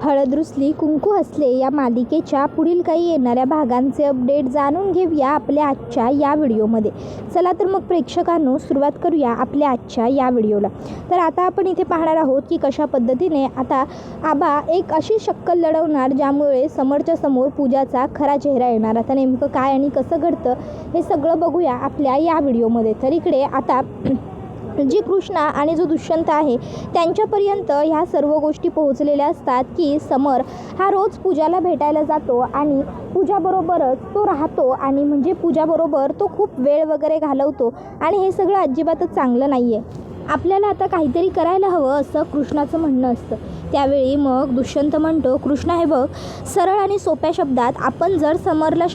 हळद रुसली कुंकू हसले या मालिकेच्या पुढील काही येणाऱ्या भागांचे अपडेट जाणून घेऊया आपल्या आजच्या या व्हिडिओमध्ये. चला तर मग प्रेक्षकांनो सुरुवात करूया आपल्या आजच्या या व्हिडिओला. तर आता आपण इथे पाहणार आहोत की कशा पद्धतीने आता आबा एक अशी शक्कल लढवणार ज्यामुळे समोरच्या समोर पूजाचा खरा चेहरा येणार. आता नेमकं काय आणि कसं घडतं हे सगळं बघूया आपल्या या व्हिडिओमध्ये. तर इकडे आता जी कृष्णा आणि जो दुष्यंत आहे त्यांच्यापर्यंत ह्या सर्व गोष्टी पोहोचलेल्या असतात की समर हा रोज पूजाला भेटायला जातो आणि पूजाबरोबरच तो राहतो आणि म्हणजे पूजाबरोबर तो खूप वेळ वगैरे घालवतो आणि हे सगळं अजिबातच चांगलं नाही आहे. आपल्याला आता काहीतरी करायला हवं असं कृष्णाचं म्हणणं असतं. त्यावेळी मग दुष्यंत म्हणतो, कृष्णा हे बघ, सरळ आणि सोप्या शब्दात आपण जर समरला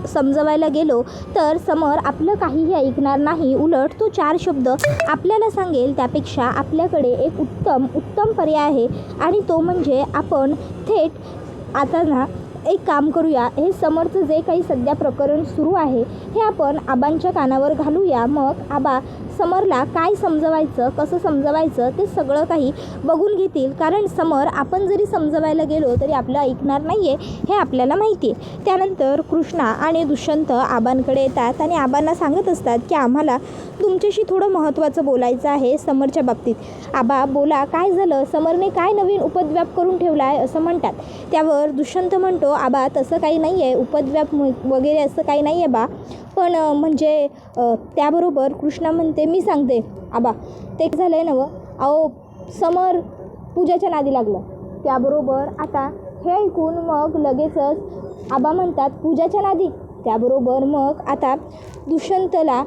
समजवायला गेलो तर समर आपलं काहीही ऐकणार नाही. उलट तो 4 शब्द आपल्याला सांगेल. त्यापेक्षा आपल्याकडे एक उत्तम पर्याय आहे आणि तो म्हणजे आपण थेट आता ना एक काम करूया, हे समरचं जे काही सध्या प्रकरण सुरू आहे हे आपण आबांच्या कानावर घालूया. मग आबा समरला काय समजवायचं, कसं समजवायचं ते सगळं काही बघून घेतील. कारण समर आपण जरी समजवायला गेलो तरी आपलं ऐकणार नाही आहे हे आपल्याला माहिती आहे. त्यानंतर कृष्णा आणि दुष्यंत आबांकडे येतात आणि आबांना सांगत असतात की आम्हाला तुमच्याशी थोडं महत्त्वाचं बोलायचं आहे समरच्या बाबतीत. आबा बोला, काय झालं, समरने काय नवीन उपद्व्याप करून ठेवला आहे असं म्हणतात. त्यावर दुष्यंत म्हणतो, आबा तसं काही नाही आहे, उपद्व्याप वगैरे असं काही नाही आहे बा, पण म्हणजे त्याबरोबर कृष्णा म्हणते, मी सांगते आबा ते झालं आहे नवं, अहो समर पूजाच्या नादी लागलं. त्याबरोबर आता हे ऐकून मग लगेचच आबा म्हणतात, पूजाच्या नादी. त्याबरोबर मग आता दुष्यंतला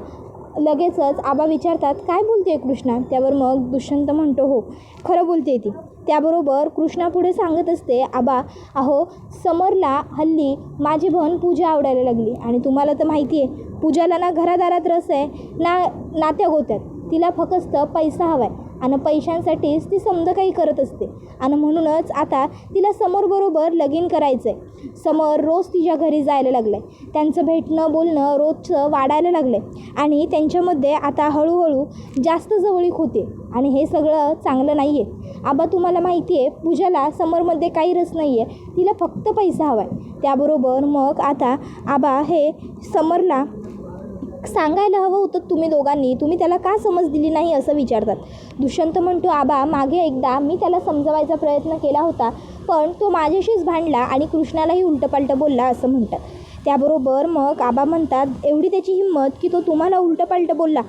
लगेचच आबा विचारतात, काय बोलते कृष्णा. त्यावर मग दुष्यंत म्हणतो, हो खरं बोलते ती. त्याबरोबर कृष्णा पुढे सांगत असते, आबा अहो समरला हल्ली माझी बहीण पूजा आवडायला लागली आणि तुम्हाला तर माहिती आहे पूजाला ना घरादारात रस आहे ना नात्या गोत्यात. तिला फक्त पैसा हवा आहे आणि पैशांसाठीच ती समजा काही करत असते आणि म्हणूनच आता तिला समरबरोबर लगीन करायचं आहे. समर रोज तिच्या घरी जायला लागलं आहे, त्यांचं भेटणं बोलणं रोजचं वाढायला लागलं आहे आणि त्यांच्यामध्ये आता हळूहळू जास्त जवळीक होते आणि हे सगळं चांगलं नाही आहे. आबा तुम्हाला माहिती आहे पूजाला समरमध्ये काही रस नाही आहे, तिला फक्त पैसा हवा आहे. त्याबरोबर मग आता आबा हे समरला सांगायला हवं होतं तुम्ही दोघांनी, तुम्ही त्याला का समज दिली नाही असं विचारतात. दुष्यंत म्हणतो, आबा मागे एकदा मी त्याला समजवायचा प्रयत्न केला होता पण तो माझ्याशीच भांडला आणि कृष्णालाही उलटंपालटं बोलला असं म्हणतात. त्याबरोबर मग आबा म्हणतात, एवढी त्याची हिंमत की तो तुम्हाला उलटंपालटं बोलला.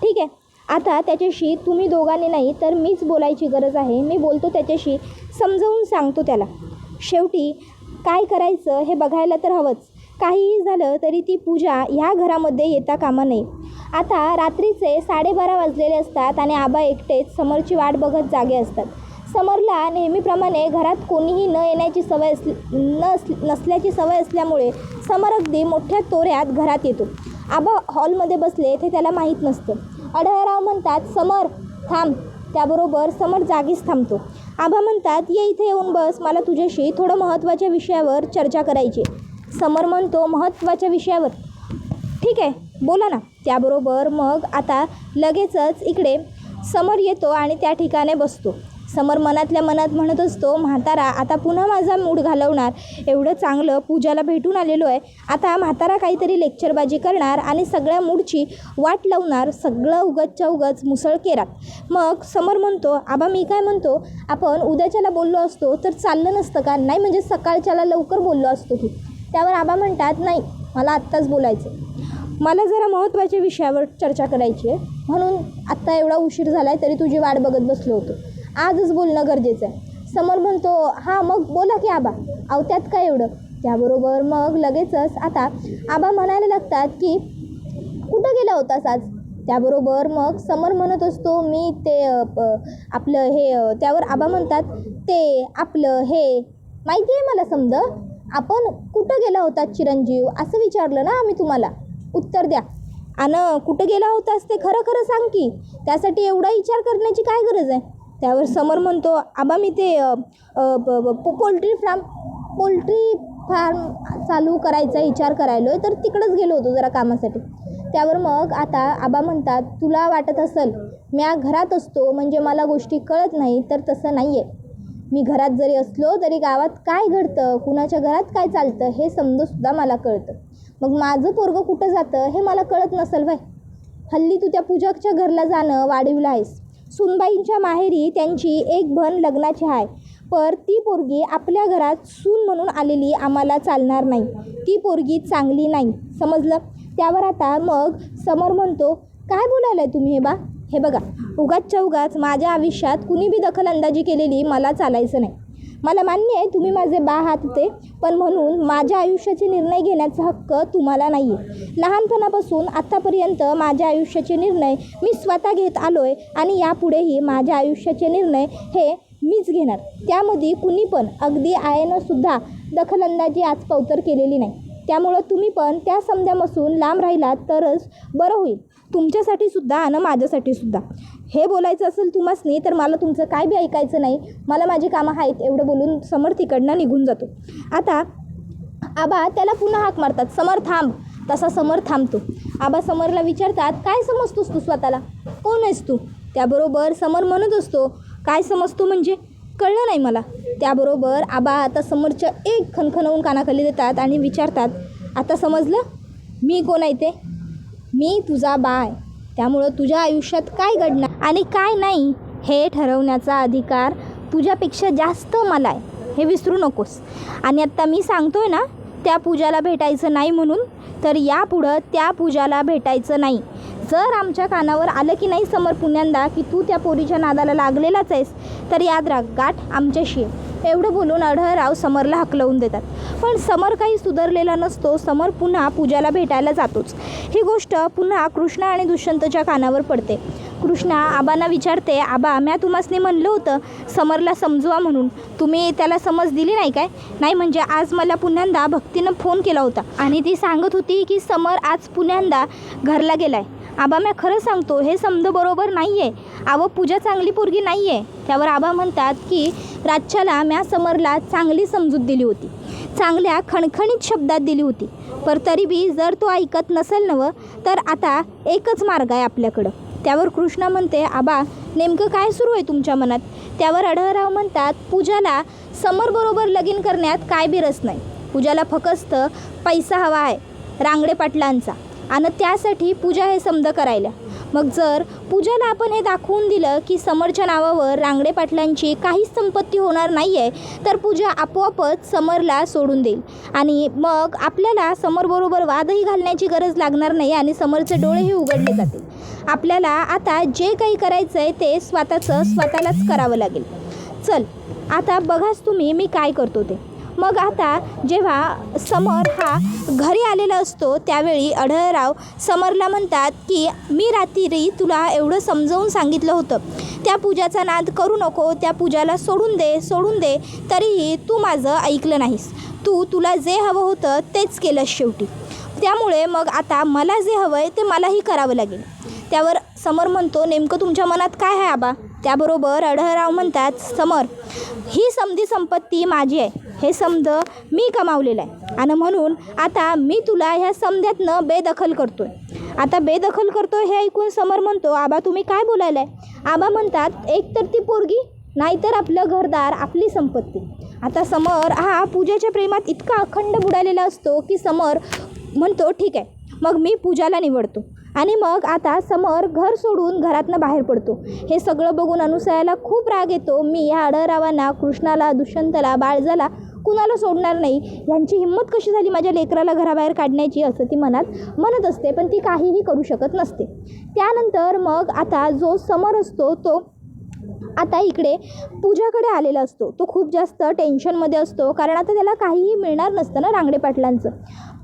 ठीक आहे, आता त्याच्याशी तुम्ही दोघांनी नाही तर मीच बोलायची गरज आहे. मी बोलतो त्याच्याशी, समजावून सांगतो त्याला. शेवटी काय करायचं हे बघायला तर हवंच. काहीही झालं तरी ती पूजा ह्या घरामध्ये येता कामा नये. आता रात्रीचे 12:30 वाजलेले असतात आणि आबा एकटेच समरची वाट बघत जागे असतात. समरला नेहमीप्रमाणे घरात कोणीही न येण्याची सवय नसल्याची सवय असल्यामुळे समर अगदी मोठ्या तोऱ्यात घरात येतो. आबा हॉलमध्ये बसले ते त्याला माहीत नसतं. अढळराव म्हणतात, समर थांब. त्याबरोबर समर जागीच थांबतो. आबा म्हणतात, ये इथे येऊन बस, मला तुझ्याशी थोडं महत्त्वाच्या विषयावर चर्चा करायची. समर म्हणतो, महत्त्वाच्या विषयावर, ठीक आहे बोला ना. त्याबरोबर मग आता लगेचच इकडे समर येतो आणि त्या ठिकाणी बसतो. समर मनातल्या मनात म्हणत असतो, म्हातारा आता पुन्हा माझा मूड घालवणार. एवढं चांगलं पूजाला भेटून आलेलो आहे, आता म्हातारा काहीतरी लेक्चरबाजी करणार आणि सगळ्या मूडची वाट लावणार. सगळं उगाचच्या उगाच मुसळकेरात. मग समर म्हणतो, आबा मी काय म्हणतो, आपण उद्याच्याला बोललो असतो तर चाललं नसतं का. नाही म्हणजे सकाळच्याला लवकर बोललो असतो तू. त्यावर आबा म्हणतात, नाही मला आत्ताच बोलायचं, मला जरा महत्त्वाच्या विषयावर चर्चा करायची आहे म्हणून आत्ता एवढा उशीर झाला आहे तरी तुझी वाट बघत बसलो होतो, आजच बोलणं गरजेचं आहे. समर म्हणतो, हां मग बोला की आबा, अहो त्यात काय एवढं. त्याबरोबर मग लगेचच आता आबा म्हणायला लागतात की कुठं गेला होतास आज. त्याबरोबर मग समर म्हणत असतो, मी ते आपलं हे. त्यावर आबा म्हणतात, ते आपलं हे माहिती आहे मला समजा, आपण कुठं गेला होता चिरंजीव असं विचारलं ना आम्ही तुम्हाला, उत्तर द्या. आणि कुठं गेला होतास ते खरं खरं सांग की, त्यासाठी एवढा विचार करण्याची काय गरज आहे. त्यावर समर म्हणतो, आबा मी ते पोल्ट्री फार्म चालू करायचा विचार करायलो तर तिकडंच गेलो होतो जरा कामासाठी. त्यावर मग आता आबा म्हणतात, तुला वाटत असेल म्या घरात असतो म्हणजे मला गोष्टी कळत नाही, तर तसं नाही आहे. मी घरात जरी असलो तरी गावात काय घडतं, कुणाच्या घरात काय चालतं हे समजूनसुद्धा मला कळतं. मग माझं पोरगं कुठं जातं हे मला कळत नसेल व्हय? हल्ली तू त्या पूजाच्या घरला जाणं वाढवलं आहेस. सूनबाईंच्या माहेरी त्यांची एक बहीण लग्नाची आहे, पर ती पोरगी आपल्या घरात सून म्हणून आलेली आम्हाला चालणार नाही. ती पोरगी चांगली नाही, समजलं? त्यावर आता मग समर म्हणतो, काय बोलायलाय तुम्ही हे बा? हे बघा, उगाचच्या उगाच माझ्या आयुष्यात कुणी बी दखलंदाजी केलेली मला चालायचं नाही. मला मान्य आहे तुम्ही माझे बा आहात ते, पण म्हणून माझ्या आयुष्याचे निर्णय घेण्याचा हक्क तुम्हाला नाही आहे. लहानपणापासून आत्तापर्यंत माझ्या आयुष्याचे निर्णय मी स्वतः घेत आलो आहे आणि यापुढेही माझ्या आयुष्याचे निर्णय हे मीच घेणार. त्यामध्ये कुणी पण अगदी आयेनंसुद्धा दखलंदाजी आजपावतर केलेली नाही. त्यामुळं तुम्ही पण त्या समजापासून लांब राहिलात तरच बरं होईल, तुमच्यासाठी सुद्धा आणि माझ्यासाठी सुद्धा. हे बोलायचं असेल तुम्हासनी तर मला तुमचं काय बी ऐकायचं नाही, मला माझी कामं आहेत एवढं बोलून समर तिकडनं निघून जातो. आता आबा त्याला पुन्हा हाक मारतात, समर थांब. तसा समर थांबतो. आबा समरला विचारतात, काय समजतोस तू स्वतःला, कोण आहेस तू? त्याबरोबर समर म्हणत असतो, काय समजतो म्हणजे कळलं नाही मला. त्याबरोबर आबा आता समोरच्या एक खणखणवून कानाखाली देतात आणि विचारतात, आता समजलं मी कोण आहे ते? मी तुझा बा आहे. त्यामुळं तुझ्या आयुष्यात काय घडणार आणि काय नाही हे ठरवण्याचा अधिकार तुझ्यापेक्षा जास्त मला आहे, हे विसरू नकोस. आणि आत्ता मी सांगतोय ना त्या पूजाला भेटायचं नाही म्हणून, तर यापुढं त्या पूजाला भेटायचं नाही. जर आमच्या कानावर आलं की नाही समर पुण्यांदा की तू त्या पोरीच्या नादाला लागलेलाच आहेस, तर याद राख गाठ आमच्याशी आहे. एवढं बोलून अढळराव समरला हकलवून देतात. पण समर काही सुधारलेला नसतो. समर पुन्हा पूजाला भेटायला जातोच. ही गोष्ट पुन्हा कृष्णा आणि दुष्यंतच्या कानावर पडते. कृष्णा आबांना विचारते, आबा म्या तुम्हासनी म्हणलं होतं समरला समजवा म्हणून, तुम्ही त्याला समज दिली नाही काय? नाही म्हणजे आज मला पुन्यांदा भक्तीनं फोन केला होता आणि ती सांगत होती की समर आज पुन्यांदा घरला गेलाय. आबा म्या खरं सांगतो हे समज बरोबर नाही आहे. आव पूजा चांगली पोरगी नाही आहे. त्यावर आबा म्हणतात की रातच्याला म्या समरला चांगली समजूत दिली होती, चांगल्या खणखणीत शब्दात दिली होती, पर तरी बी जर तो ऐकत नसेल नवं तर आता एकच मार्ग आहे आपल्याकडं. त्यावर कृष्णा म्हणते, आबा नेमकं काय सुरू आहे तुमच्या मनात? त्यावर अढळराव म्हणतात, पूजाला समरबरोबर लगीन करण्यात काय बी रस नाही. पूजाला फक्त पैसा हवा आहे रांगडे पाटलांचा, आणि त्यासाठी पूजा हे समज करायला. मग जर पूजाला आपण हे दाखवून दिलं की समरच्या नावावर रांगडे पाटलांची काहीच संपत्ती होणार नाही आहे, तर पूजा आपोआपच समरला सोडून देईल आणि मग आपल्याला समरबरोबर वादही घालण्याची गरज लागणार नाही आणि समरचे डोळेही उघडले जातील. आपल्याला आता जे काही करायचं आहे ते स्वतःलाच करावं लागेल. चल आता बघाच तुम्ही मी काय करतो ते. मग आता जेव्हा समर हा घरी आलेला असतो त्यावेळी अढळराव समरला म्हणतात की मी रात्री तुला एवढं समजावून सांगितलं होतं, त्या पूजाचा नाद करू नको, त्या पूजाला सोडून दे, तरीही तू माझं ऐकलं नाहीस. तुला जे हवं होतं तेच केलं शेवटी. त्यामुळे मग आता मला जे हवं आहे ते मलाही करावं लागेल. त्यावर समर म्हणतो, नेमकं तुमच्या मनात काय आहे आबा? त्याबरोबर अढळराव म्हणतात, समर ही समधी संपत्ती माझी आहे, हे समज मी कमावलेलं आहे आणि म्हणून आता मी तुला ह्या समध्यातनं बेदखल करतो आहे. आता बेदखल करतो हे ऐकून समर म्हणतो, आबा तुम्ही काय बोलायला आहे? आबा म्हणतात, एक तर ती पोरगी, नाहीतर आपलं घरदार, आपली संपत्ती. आता समर हा पूजाच्या प्रेमात इतका अखंड बुडालेला असतो की समर म्हणतो, ठीक आहे मग मी पूजाला निवडतो. आणि मग आता समर घर सोडून घरातनं बाहेर पडतो. हे सगळं बघून अनुसयाला खूप राग येतो. मी ह्या अढळरावांना, कृष्णाला, दुष्यंतला, बाळजाला कुणाला सोडणार नाही, यांची हिंमत कशी झाली माझ्या लेकराला घराबाहेर काढण्याची, असं ती म्हणत असते, पण ती काहीही करू शकत नसते. त्यानंतर मग आता जो समर असतो तो आता इकडे पूजाकडे आलेला असतो. तो खूप जास्त टेन्शनमध्ये असतो, कारण आता त्याला काहीही मिळणार नसतं ना रांगडे पाटलांचं,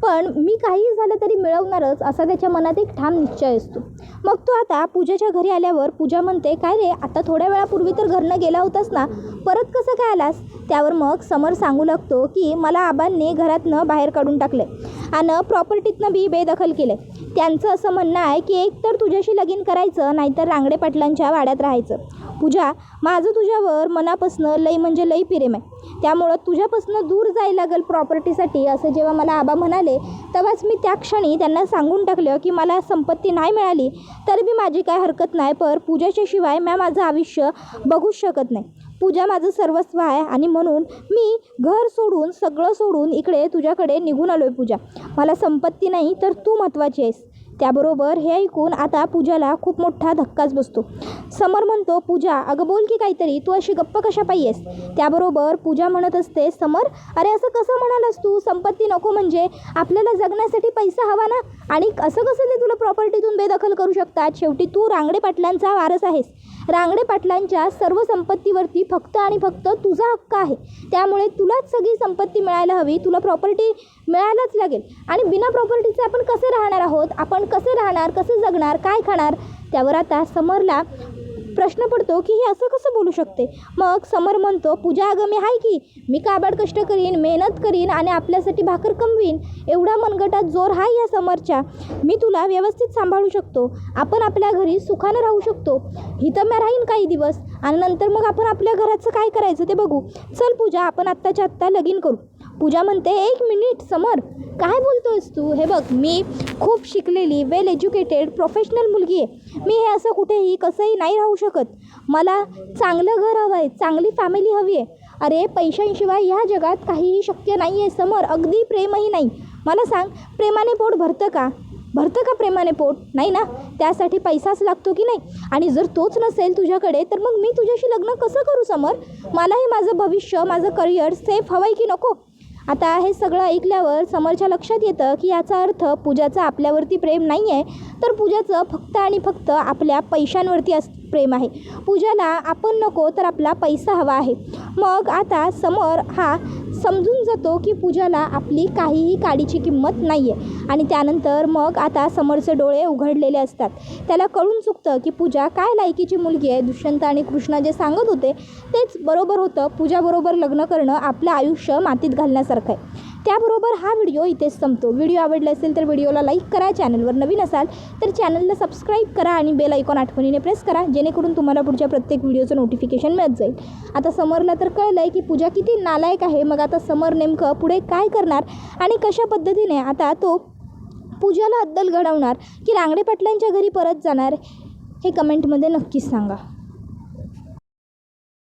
पण मी काहीही झालं तरी मिळवणारच असा त्याच्या मनात एक ठाम निश्चय असतो. मग तो आता पूजाच्या घरी आल्यावर पूजा म्हणते, काय रे आता थोड्या वेळापूर्वी तर घरनं गेला होतास ना, परत कसं काय आलास? त्यावर मग समर सांगू लागतो की मला आबांनी घरातनं बाहेर काढून टाकलं आहे आणि प्रॉपर्टीतनं बी बेदखल केलं आहे. त्यांचं असं म्हणणं आहे की एक तर तुझ्याशी लगीन करायचं, नाहीतर रांगडे पाटलांच्या वाड्यात राहायचं. पूजा माझं तुझ्यावर मनापासनं लई म्हणजे लई प्रेम आहे, त्यामुळं तुझ्यापासून दूर जायला लागेल प्रॉपर्टीसाठी, असं जेव्हा मला आबा म्हणाले तेव्हाच मी त्या क्षणी त्यांना सांगून टाकलं की मला संपत्ती नाही मिळाली तरी बी माझी काय हरकत नाही, पर पूजाच्या शिवाय मी माझं आयुष्य बघूच शकत नाही. पूजा माझं सर्वस्व आहे आणि म्हणून मी घर सोडून सगळं सोडून इकडे तुझ्याकडे निघून आलो आहे पूजा. मला संपत्ती नाही तर तू महत्त्वाची आहेस. त्याबरोबर हे ऐकून आता पूजाला खूप मोठा धक्काच बसतो. समर म्हणतो, पूजा अगं बोल की काहीतरी, तू अशी गप्प कशा पायी आहेस? त्याबरोबर पूजा म्हणत असते, समर अरे असं कसं म्हणालास तू? संपत्ती नको म्हणजे आपल्याला जगण्यासाठी पैसा हवा ना, आणि असं कसं ते तुला प्रॉपर्टीतून बेदखल करू शकतात? शेवटी तू रांगडे पाटलांचा वारस आहेस. रांगडे पाटलांच्या सर्व संपत्तीवरती फक्त आणि फक्त तुझा हक्क आहे. त्यामुळे तुलाच सगळी संपत्ती मिळायला हवी, तुला प्रॉपर्टी मिळायलाच लागेल. आणि बिना प्रॉपर्टीचे आपण कसे राहणार आहोत? आपण कसे राहणार, कसे जगणार, काय खाणार? त्यावर आता समरला प्रश्न पडतो की हे असं कसं बोलू शकते. मग समर म्हणतो, पूजा अगं मी आहे की, मी काबाड कष्ट करीन, मेहनत करीन आणि आपल्यासाठी भाकर कमवीन. एवढा मनगटात जोर आहे या समरच्या. मी तुला व्यवस्थित सांभाळू शकतो. आपण आपल्या घरी सुखानं राहू शकतो. इथं मी राहीन काही दिवस आणि नंतर मग आपण आपल्या घराचं काय करायचं ते बघू. चल पूजा आपण आत्ताच्या आत्ता लगीन करू. पूजा म्हणते, एक मिनिट समर, काय बोलतोयस तू? हे बघ, मी खूप शिकलेली, वेल एज्युकेटेड, प्रोफेशनल मुलगी आहे. मी हे असं कुठेही कसंही नाही राहू शकत. मला चांगलं घर हवं आहे, चांगली फॅमिली हवी आहे. अरे पैशांशिवाय ह्या जगात काहीही शक्य नाही आहे समर, अगदी प्रेमही नाही. मला सांग, प्रेमाने पोट भरतं का? भरतं का प्रेमाने पोट? नाही ना. त्यासाठी पैसाच लागतो की नाही? आणि जर तोच नसेल तुझ्याकडे तर मग मी तुझ्याशी लग्न कसं करू समर? मलाही माझं भविष्य, माझं करिअर सेफ हवं आहे की नको? आता हे सगळं ऐकल्यावर समरच्या लक्षात येतं की याचा अर्थ पूजाचं आपल्यावरती प्रेम नाही आहे, तर पूजाचं फक्त आणि फक्त आपल्या पैशांवरती प्रेम आहे. पूजाला आपण नको तर आपला पैसा हवा आहे. मग आता समर हा समजून जातो की पूजाला आपली काहीही काडीची किंमत नाही आहे. आणि त्यानंतर मग आता समरचे डोळे उघडलेले असतात. त्याला कळून चुकतं की पूजा काय लायकीची मुलगी आहे. दुष्यंत आणि कृष्णा जे सांगत होते तेच बरोबर होतं. पूजाबरोबर लग्न करणं आपलं आयुष्य मातीत घालण्यासारखं आहे. त्याबरोबर हा व्हिडिओ इथेच संपतो. व्हिडिओ आवडला असेल तर व्हिडिओला लाईक करा. चॅनलवर नवीन असाल तर चॅनलला सबस्क्राईब करा आणि बेल आयकॉन आठवणीने प्रेस करा, जेणेकरून तुम्हाला पुढच्या प्रत्येक व्हिडिओचं नोटिफिकेशन मिळत जाईल. आता समरला तर कळलं आहे की पूजा किती नालायक आहे. मग आता समर नेमकं पुढे काय करणार आणि कशा पद्धतीने आता तो पूजाला अद्दल घडवणार की रांगडे पाटलांच्या घरी परत जाणार, हे कमेंटमध्ये नक्कीच सांगा.